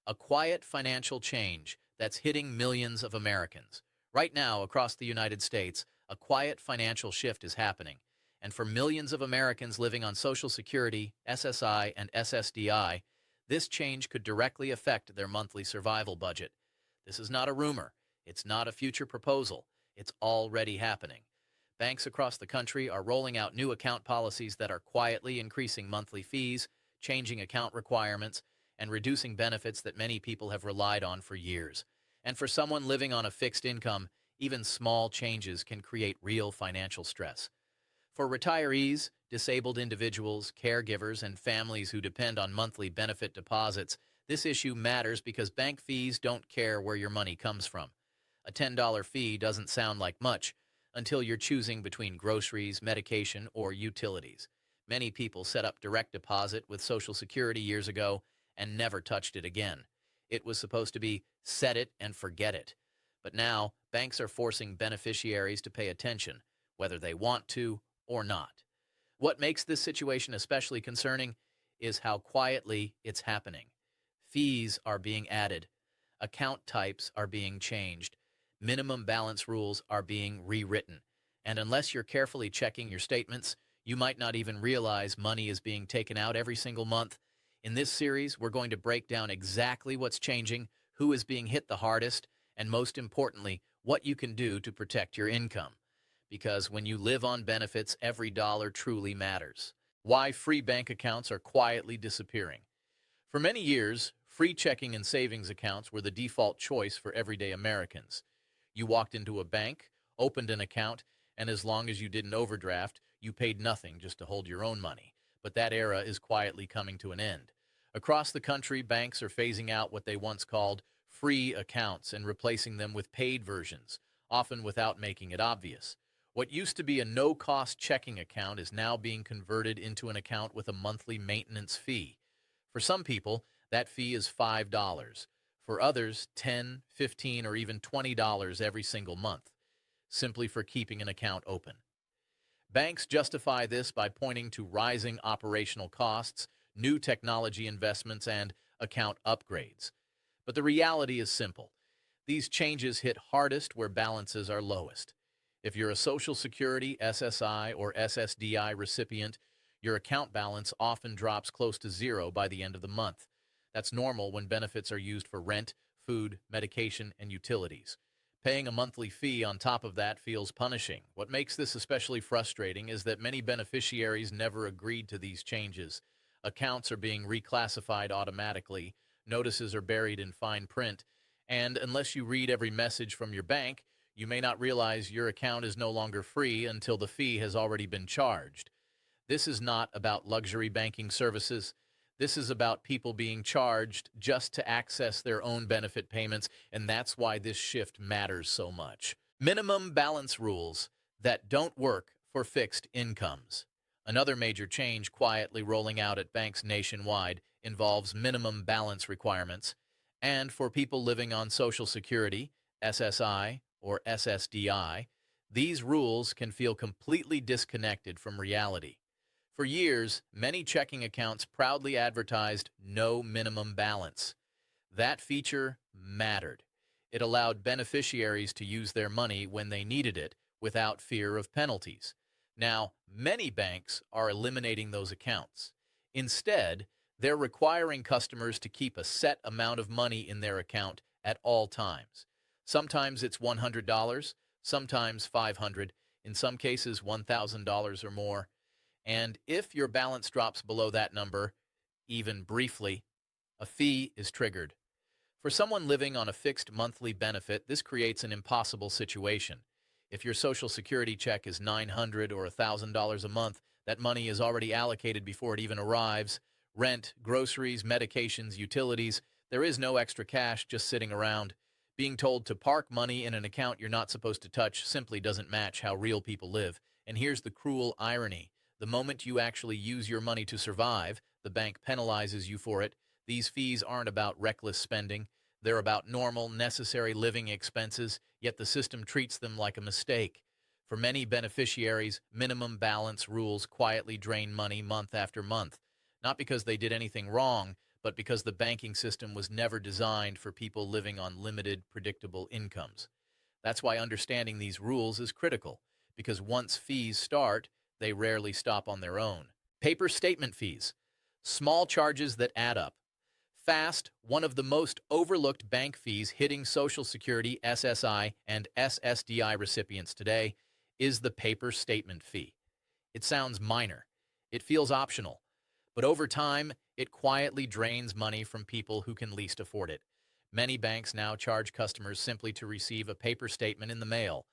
a quiet financial change that's hitting millions of Americans. Right now, across the United States, a quiet financial shift is happening. And for millions of Americans living on Social Security, SSI, and SSDI, this change could directly affect their monthly survival budget. This is not a rumor. It's not a future proposal. It's already happening. Banks across the country are rolling out new account policies that are quietly increasing monthly fees, changing account requirements, and reducing benefits that many people have relied on for years. And for someone living on a fixed income, even small changes can create real financial stress. For retirees, disabled individuals, caregivers, and families who depend on monthly benefit deposits, this issue matters because bank fees don't care where your money comes from. A $10 fee doesn't sound like much until you're choosing between groceries, medication, or utilities. Many people set up direct deposit with Social Security years ago and never touched it again. It was supposed to be set it and forget it. But now, banks are forcing beneficiaries to pay attention, whether they want to or not. What makes this situation especially concerning is how quietly it's happening. Fees are being added, account types are being changed, minimum balance rules are being rewritten, and unless you're carefully checking your statements, you might not even realize money is being taken out every single month. In this series, we're going to break down exactly what's changing, who is being hit the hardest, and most importantly, what you can do to protect your income. Because when you live on benefits, every dollar truly matters. Why free bank accounts are quietly disappearing. For many years, free checking and savings accounts were the default choice for everyday Americans. You walked into a bank, opened an account, and as long as you didn't overdraft, you paid nothing just to hold your own money. But that era is quietly coming to an end. Across the country, banks are phasing out what they once called free accounts and replacing them with paid versions, often without making it obvious. What used to be a no-cost checking account is now being converted into an account with a monthly maintenance fee. For some people, that fee is $5. For others, $10, $15, or even $20 every single month, simply for keeping an account open. Banks justify this by pointing to rising operational costs, new technology investments, and account upgrades. But the reality is simple. These changes hit hardest where balances are lowest. If you're a Social Security, SSI, or SSDI recipient, your account balance often drops close to zero by the end of the month. That's normal when benefits are used for rent, food, medication, and utilities. Paying a monthly fee on top of that feels punishing. What makes this especially frustrating is that many beneficiaries never agreed to these changes. Accounts are being reclassified automatically, notices are buried in fine print, and unless you read every message from your bank, you may not realize your account is no longer free until the fee has already been charged. This is not about luxury banking services. This is about people being charged just to access their own benefit payments, and that's why this shift matters so much. Minimum balance rules that don't work for fixed incomes. Another major change quietly rolling out at banks nationwide involves minimum balance requirements, and for people living on Social Security, SSI, or SSDI, these rules can feel completely disconnected from reality. For years, many checking accounts proudly advertised no minimum balance. That feature mattered. It allowed beneficiaries to use their money when they needed it without fear of penalties. Now, many banks are eliminating those accounts. Instead, they're requiring customers to keep a set amount of money in their account at all times. Sometimes it's $100, sometimes $500, in some cases $1,000 or more. And if your balance drops below that number, even briefly, a fee is triggered. For someone living on a fixed monthly benefit, this creates an impossible situation. If your Social Security check is $900 or $1,000 a month, that money is already allocated before it even arrives. Rent, groceries, medications, utilities, there is no extra cash just sitting around. Being told to park money in an account you're not supposed to touch simply doesn't match how real people live. And here's the cruel irony. The moment you actually use your money to survive, the bank penalizes you for it. These fees aren't about reckless spending. They're about normal, necessary living expenses, yet the system treats them like a mistake. For many beneficiaries, minimum balance rules quietly drain money month after month, not because they did anything wrong, but because the banking system was never designed for people living on limited, predictable incomes. That's why understanding these rules is critical, because once fees start, they rarely stop on their own. Paper statement fees, small charges that add up. Fast, one of the most overlooked bank fees hitting Social Security, SSI, and SSDI recipients today is the paper statement fee. It sounds minor. It feels optional. But over time, it quietly drains money from people who can least afford it. Many banks now charge customers simply to receive a paper statement in the mail.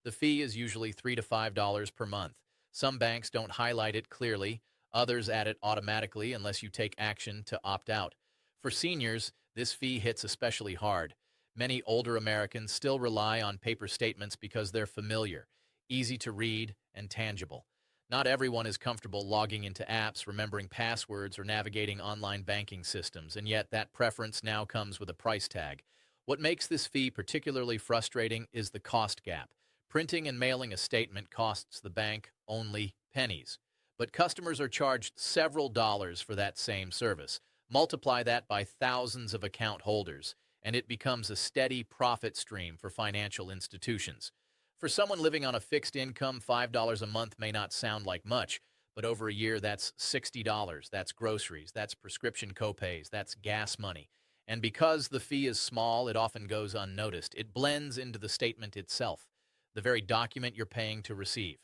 The fee is usually $3 to $5 per month. Some banks don't highlight it clearly. Others add it automatically unless you take action to opt out. For seniors, this fee hits especially hard. Many older Americans still rely on paper statements because they're familiar, easy to read, and tangible. Not everyone is comfortable logging into apps, remembering passwords, or navigating online banking systems, and yet that preference now comes with a price tag. What makes this fee particularly frustrating is the cost gap. Printing and mailing a statement costs the bank only pennies, but customers are charged several dollars for that same service. Multiply that by thousands of account holders, and it becomes a steady profit stream for financial institutions. For someone living on a fixed income, $5 a month may not sound like much, but over a year, that's $60. That's groceries, that's prescription copays, that's gas money. And because the fee is small, it often goes unnoticed. It blends into the statement itself, the very document you're paying to receive.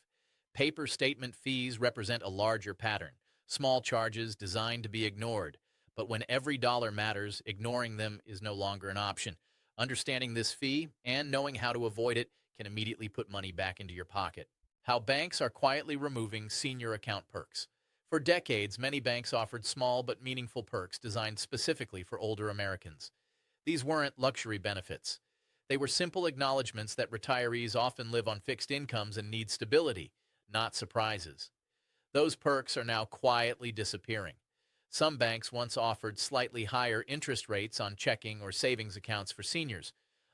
Paper statement fees represent a larger pattern, small charges designed to be ignored. But when every dollar matters, ignoring them is no longer an option. Understanding this fee and knowing how to avoid it can immediately put money back into your pocket. How banks are quietly removing senior account perks. For decades, many banks offered small but meaningful perks designed specifically for older Americans. These weren't luxury benefits. They were simple acknowledgments that retirees often live on fixed incomes and need stability, not surprises. Those perks are now quietly disappearing. Some banks once offered slightly higher interest rates on checking or savings accounts for seniors.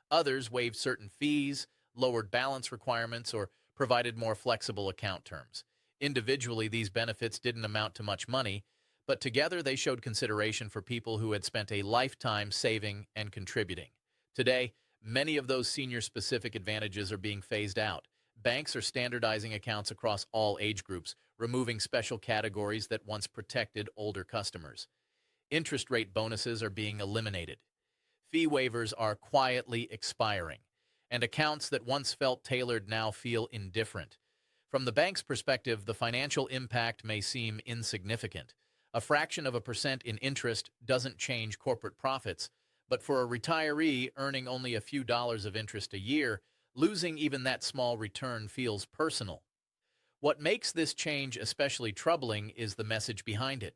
Others waived certain fees, lowered balance requirements, or provided more flexible account terms. Individually, these benefits didn't amount to much money, but together they showed consideration for people who had spent a lifetime saving and contributing. Today, many of those senior-specific advantages are being phased out. Banks are standardizing accounts across all age groups, removing special categories that once protected older customers. Interest rate bonuses are being eliminated. Fee waivers are quietly expiring, and accounts that once felt tailored now feel indifferent. From the bank's perspective, the financial impact may seem insignificant. A fraction of a percent in interest doesn't change corporate profits, but for a retiree earning only a few dollars of interest a year, losing even that small return feels personal. What makes this change especially troubling is the message behind it.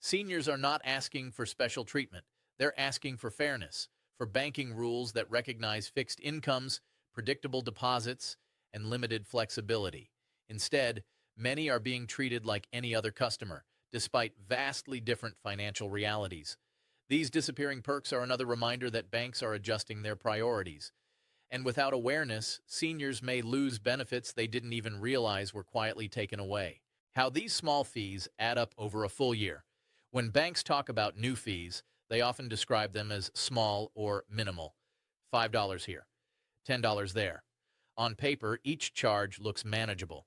Seniors are not asking for special treatment. They're asking for fairness, for banking rules that recognize fixed incomes, predictable deposits, and limited flexibility. Instead, many are being treated like any other customer, despite vastly different financial realities. These disappearing perks are another reminder that banks are adjusting their priorities. And without awareness, seniors may lose benefits they didn't even realize were quietly taken away. How these small fees add up over a full year. When banks talk about new fees, they often describe them as small or minimal. $5 here, $10 there. On paper, each charge looks manageable.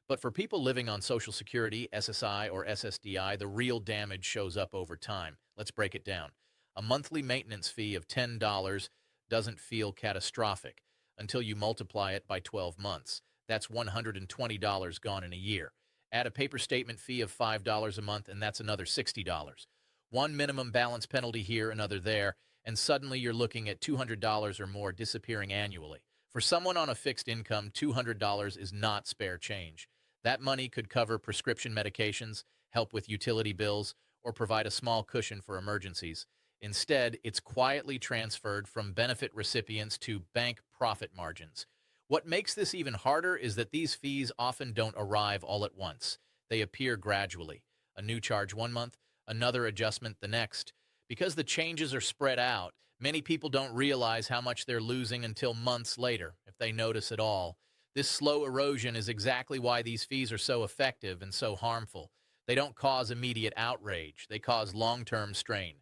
But for people living on Social Security, SSI, or SSDI, the real damage shows up over time. Let's break it down. A monthly maintenance fee of $10 doesn't feel catastrophic until you multiply it by 12 months. That's $120 gone in a year. Add a paper statement fee of $5 a month, and that's another $60. One minimum balance penalty here, another there, and suddenly you're looking at $200 or more disappearing annually. For someone on a fixed income, $200 is not spare change. That money could cover prescription medications, help with utility bills, or provide a small cushion for emergencies. Instead, it's quietly transferred from benefit recipients to bank profit margins. What makes this even harder is that these fees often don't arrive all at once. They appear gradually. A new charge one month, another adjustment the next. Because the changes are spread out, many people don't realize how much they're losing until months later, if they notice at all. This slow erosion is exactly why these fees are so effective and so harmful. They don't cause immediate outrage, they cause long-term strain.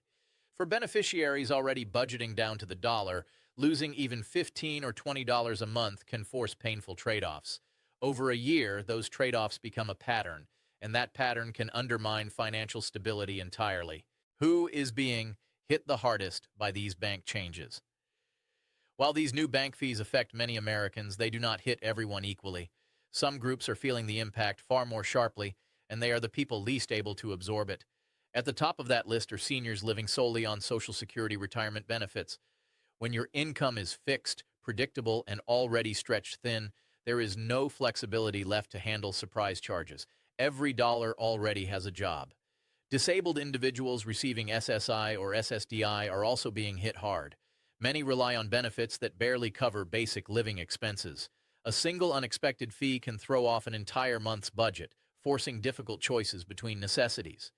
For beneficiaries already budgeting down to the dollar, losing even $15 or $20 a month can force painful trade-offs. Over a year, those trade-offs become a pattern, and that pattern can undermine financial stability entirely. Who is being hit the hardest by these bank changes? While these new bank fees affect many Americans, they do not hit everyone equally. Some groups are feeling the impact far more sharply, and they are the people least able to absorb it. At the top of that list are seniors living solely on Social Security retirement benefits. When your income is fixed, predictable, and already stretched thin, there is no flexibility left to handle surprise charges. Every dollar already has a job. Disabled individuals receiving SSI or SSDI are also being hit hard. Many rely on benefits that barely cover basic living expenses. A single unexpected fee can throw off an entire month's budget, forcing difficult choices between necessities.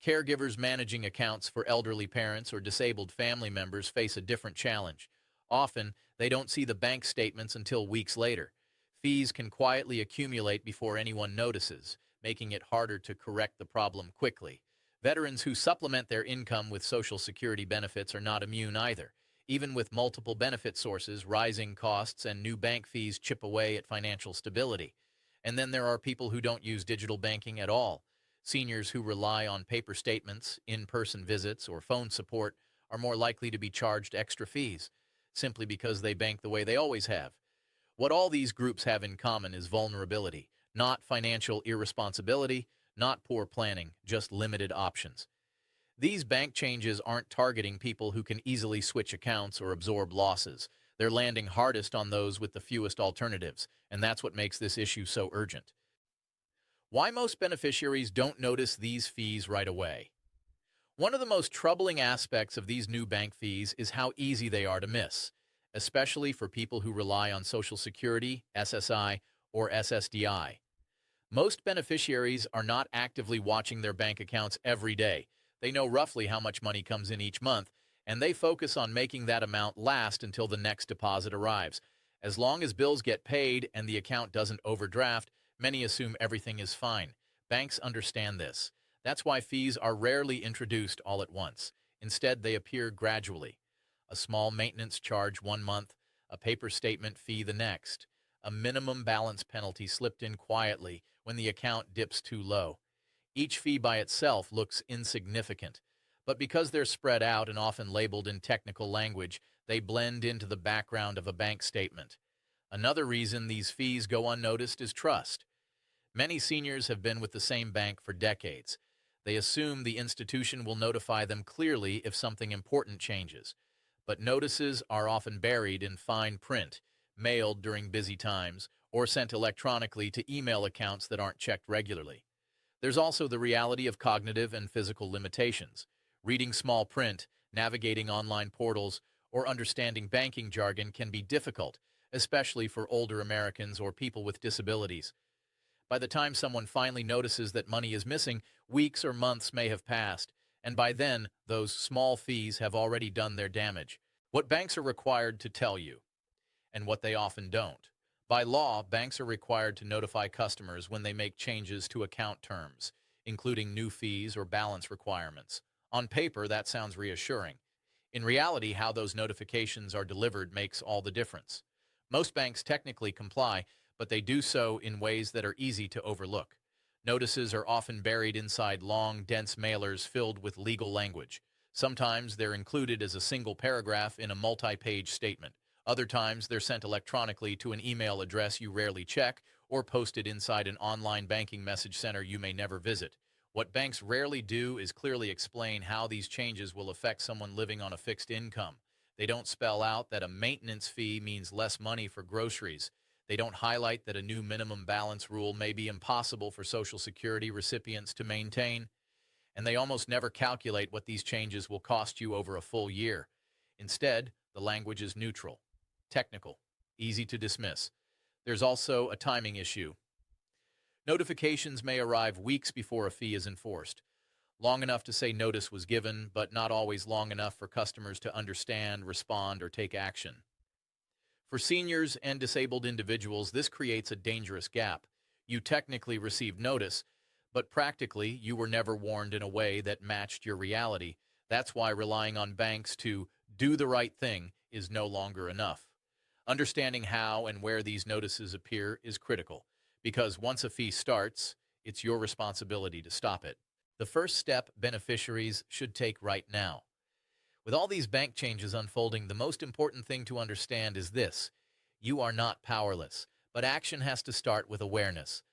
Caregivers managing accounts for elderly parents or disabled family members face a different challenge. Often, they don't see the bank statements until weeks later. Fees can quietly accumulate before anyone notices, making it harder to correct the problem quickly. Veterans who supplement their income with Social Security benefits are not immune either. Even with multiple benefit sources, rising costs and new bank fees chip away at financial stability. And then there are people who don't use digital banking at all. Seniors who rely on paper statements, in-person visits, or phone support are more likely to be charged extra fees, simply because they bank the way they always have. What all these groups have in common is vulnerability, not financial irresponsibility, not poor planning, just limited options. These bank changes aren't targeting people who can easily switch accounts or absorb losses. They're landing hardest on those with the fewest alternatives, and that's what makes this issue so urgent. Why most beneficiaries don't notice these fees right away? One of the most troubling aspects of these new bank fees is how easy they are to miss, especially for people who rely on Social Security, SSI, or SSDI. Most beneficiaries are not actively watching their bank accounts every day. They know roughly how much money comes in each month, and they focus on making that amount last until the next deposit arrives. As long as bills get paid and the account doesn't overdraft, many assume everything is fine. Banks understand this. That's why fees are rarely introduced all at once. Instead, they appear gradually. A small maintenance charge one month, a paper statement fee the next, a minimum balance penalty slipped in quietly when the account dips too low. Each fee by itself looks insignificant, but because they're spread out and often labeled in technical language, they blend into the background of a bank statement. Another reason these fees go unnoticed is trust. Many seniors have been with the same bank for decades. They assume the institution will notify them clearly if something important changes. But notices are often buried in fine print, mailed during busy times, or sent electronically to email accounts that aren't checked regularly. There's also the reality of cognitive and physical limitations. Reading small print, navigating online portals, or understanding banking jargon can be difficult, especially for older Americans or people with disabilities. By the time someone finally notices that money is missing, weeks or months may have passed, and by then, those small fees have already done their damage. What banks are required to tell you, and what they often don't. By law, banks are required to notify customers when they make changes to account terms, including new fees or balance requirements. On paper, that sounds reassuring. In reality, how those notifications are delivered makes all the difference. Most banks technically comply, but they do so in ways that are easy to overlook. Notices are often buried inside long, dense mailers filled with legal language. Sometimes they're included as a single paragraph in a multi-page statement. Other times, they're sent electronically to an email address you rarely check or posted inside an online banking message center you may never visit. What banks rarely do is clearly explain how these changes will affect someone living on a fixed income. They don't spell out that a maintenance fee means less money for groceries. They don't highlight that a new minimum balance rule may be impossible for Social Security recipients to maintain. And they almost never calculate what these changes will cost you over a full year. Instead, the language is neutral, technical, easy to dismiss. There's also a timing issue. Notifications may arrive weeks before a fee is enforced, long enough to say notice was given, but not always long enough for customers to understand, respond, or take action. For seniors and disabled individuals, this creates a dangerous gap. You technically receive notice, But practically, you were never warned in a way that matched your reality. That's why relying on banks to do the right thing is no longer enough. Understanding how and where these notices appear is critical, because once a fee starts, it's your responsibility to stop it. The first step beneficiaries should take right now. With all these bank changes unfolding, the most important thing to understand is this: you are not powerless, but action has to start with awareness.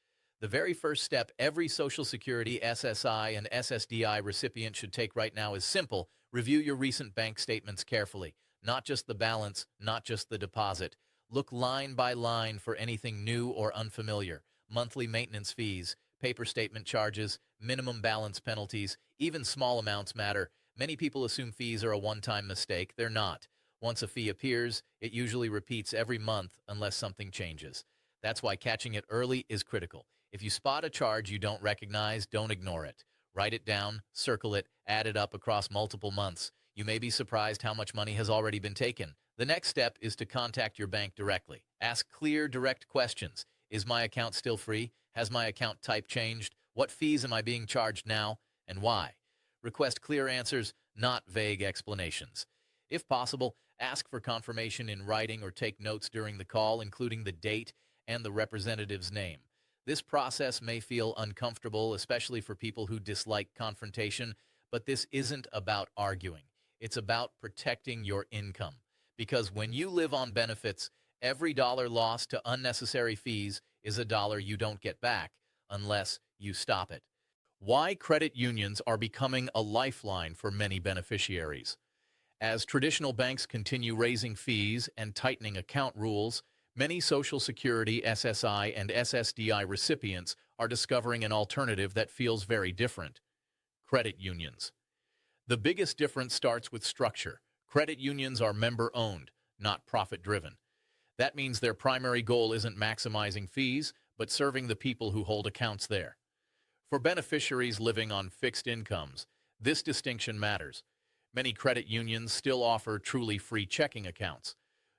The very first step every Social Security, SSI, and SSDI recipient should take right now is simple: review your recent bank statements carefully. Not just the balance, not just the deposit. Look line by line for anything new or unfamiliar: monthly maintenance fees, paper statement charges, minimum balance penalties. Even small amounts matter. Many people assume fees are a one-time mistake. They're not. Once a fee appears, it usually repeats every month unless something changes. That's why catching it early is critical. If you spot a charge you don't recognize, don't ignore it. Write it down, circle it, add it up across multiple months. You may be surprised how much money has already been taken. The next step is to contact your bank directly. Ask clear, direct questions. Is my account still free? Has my account type changed? What fees am I being charged now, and why? Request clear answers, not vague explanations. If possible, ask for confirmation in writing or take notes during the call, including the date and the representative's name. This process may feel uncomfortable, especially for people who dislike confrontation, but this isn't about arguing. It's about protecting your income. Because when you live on benefits, every dollar lost to unnecessary fees is a dollar you don't get back unless you stop it. Why credit unions are becoming a lifeline for many beneficiaries. As traditional banks continue raising fees and tightening account rules, many Social Security, SSI, and SSDI recipients are discovering an alternative that feels very different: credit unions. The biggest difference starts with structure. Credit unions are member-owned, not profit-driven. That means their primary goal isn't maximizing fees, but serving the people who hold accounts there. For beneficiaries living on fixed incomes, this distinction matters. Many credit unions still offer truly free checking accounts.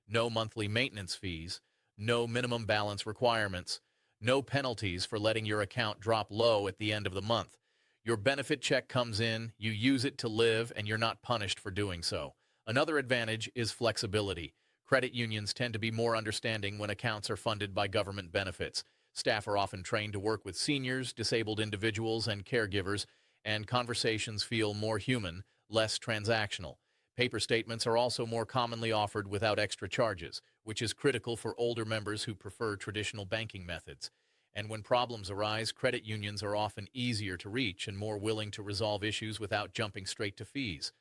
No monthly maintenance fees, no minimum balance requirements, no penalties for letting your account drop low at the end of the month. Your benefit check comes in, you use it to live, and you're not punished for doing so. Another advantage is flexibility. Credit unions tend to be more understanding when accounts are funded by government benefits. Staff are often trained to work with seniors, disabled individuals, and caregivers, and conversations feel more human, less transactional. Paper statements are also more commonly offered without extra charges, which is critical for older members who prefer traditional banking methods. And when problems arise, credit unions are often easier to reach and more willing to resolve issues without jumping straight to fees.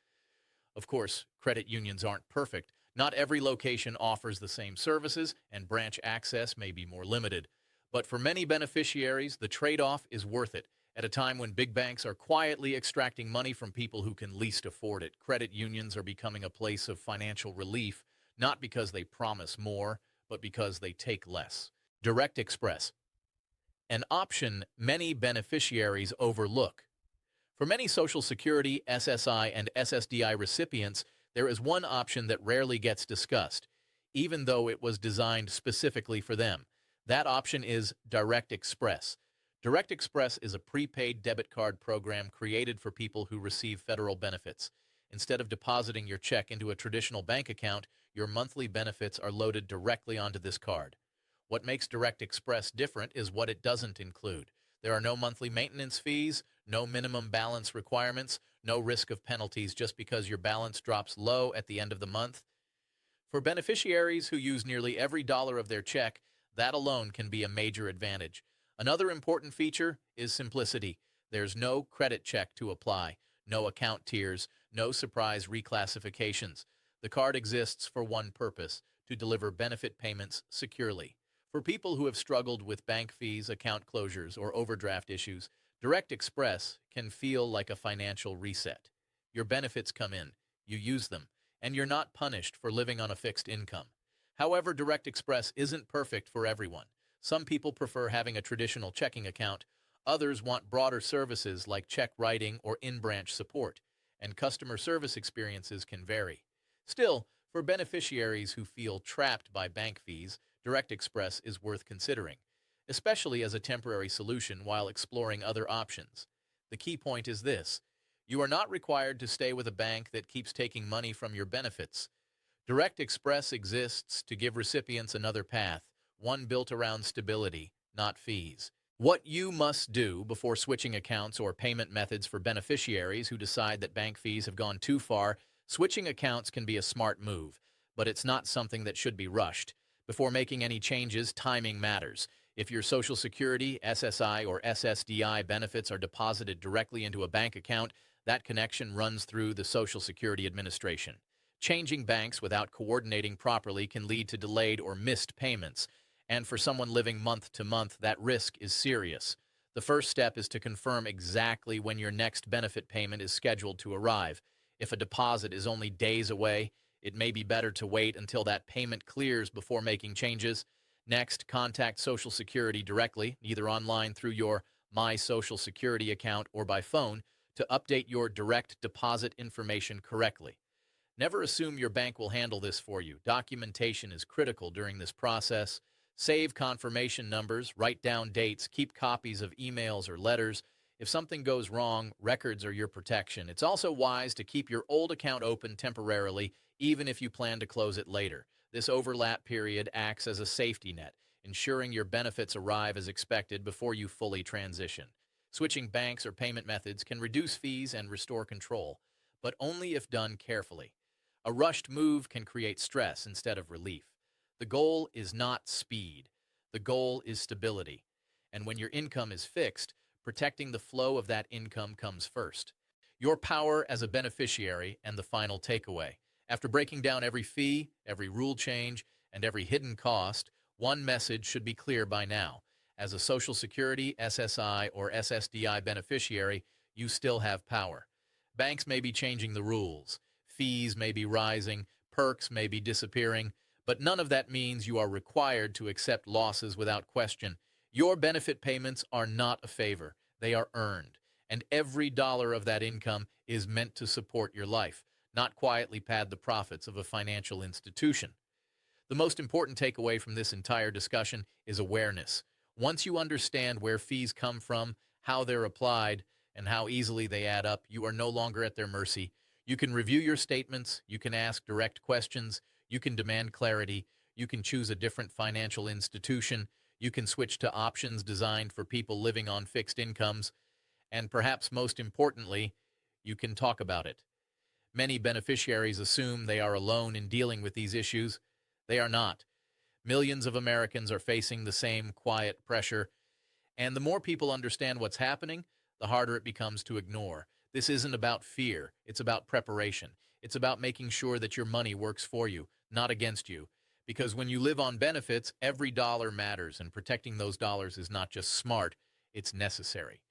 Of course, credit unions aren't perfect. Not every location offers the same services, and branch access may be more limited. But for many beneficiaries, the trade-off is worth it. At a time when big banks are quietly extracting money from people who can least afford it, credit unions are becoming a place of financial relief, not because they promise more, but because they take less. Direct Express, an option many beneficiaries overlook. For many Social Security, SSI, and SSDI recipients, there is one option that rarely gets discussed, even though it was designed specifically for them. That option is Direct Express. Direct Express is a prepaid debit card program created for people who receive federal benefits. Instead of depositing your check into a traditional bank account, your monthly benefits are loaded directly onto this card. What makes Direct Express different is what it doesn't include. There are no monthly maintenance fees, no minimum balance requirements, no risk of penalties just because your balance drops low at the end of the month. For beneficiaries who use nearly every dollar of their check, that alone can be a major advantage. Another important feature is simplicity. There's no credit check to apply, no account tiers, no surprise reclassifications. The card exists for one purpose: to deliver benefit payments securely. For people who have struggled with bank fees, account closures, or overdraft issues, Direct Express can feel like a financial reset. Your benefits come in, you use them, and you're not punished for living on a fixed income. However, Direct Express isn't perfect for everyone. Some people prefer having a traditional checking account. Others want broader services like check writing or in-branch support, and customer service experiences can vary. Still, for beneficiaries who feel trapped by bank fees, Direct Express is worth considering. especially as a temporary solution while exploring other options. The key point is this: you are not required to stay with a bank that keeps taking money from your benefits. Direct Express exists to give recipients another path, one built around stability, not fees. What you must do before switching accounts or payment methods for beneficiaries who decide that bank fees have gone too far: switching accounts can be a smart move, but it's not something that should be rushed. Before making any changes, timing matters. If your Social Security, SSI, or SSDI benefits are deposited directly into a bank account, that connection runs through the Social Security Administration. Changing banks without coordinating properly can lead to delayed or missed payments, and for someone living month to month, that risk is serious. The first step is to confirm exactly when your next benefit payment is scheduled to arrive. If a deposit is only days away, it may be better to wait until that payment clears before making changes. Next, contact Social Security directly, either online through your My Social Security account or by phone, to update your direct deposit information correctly. Never assume your bank will handle this for you. Documentation is critical during this process. Save confirmation numbers, write down dates, keep copies of emails or letters. If something goes wrong, records are your protection. It's also wise to keep your old account open temporarily, even if you plan to close it later. This overlap period acts as a safety net, ensuring your benefits arrive as expected before you fully transition. Switching banks or payment methods can reduce fees and restore control, but only if done carefully. A rushed move can create stress instead of relief. The goal is not speed. The goal is stability. And when your income is fixed, protecting the flow of that income comes first. Your power as a beneficiary and the final takeaway. After breaking down every fee, every rule change, and every hidden cost, one message should be clear by now. As a Social Security, SSI, or SSDI beneficiary, you still have power. Banks may be changing the rules. Fees may be rising, perks may be disappearing, but none of that means you are required to accept losses without question. Your benefit payments are not a favor. They are earned, and every dollar of that income is meant to support your life, not quietly pad the profits of a financial institution. The most important takeaway from this entire discussion is awareness. Once you understand where fees come from, how they're applied, and how easily they add up, you are no longer at their mercy. You can review your statements, you can ask direct questions, you can demand clarity, you can choose a different financial institution, you can switch to options designed for people living on fixed incomes, and perhaps most importantly, you can talk about it. Many beneficiaries assume they are alone in dealing with these issues. They are not. Millions of Americans are facing the same quiet pressure, and the more people understand what's happening, the harder it becomes to ignore. This isn't about fear. It's about preparation. It's about making sure that your money works for you, not against you. Because when you live on benefits, every dollar matters, and protecting those dollars is not just smart, it's necessary.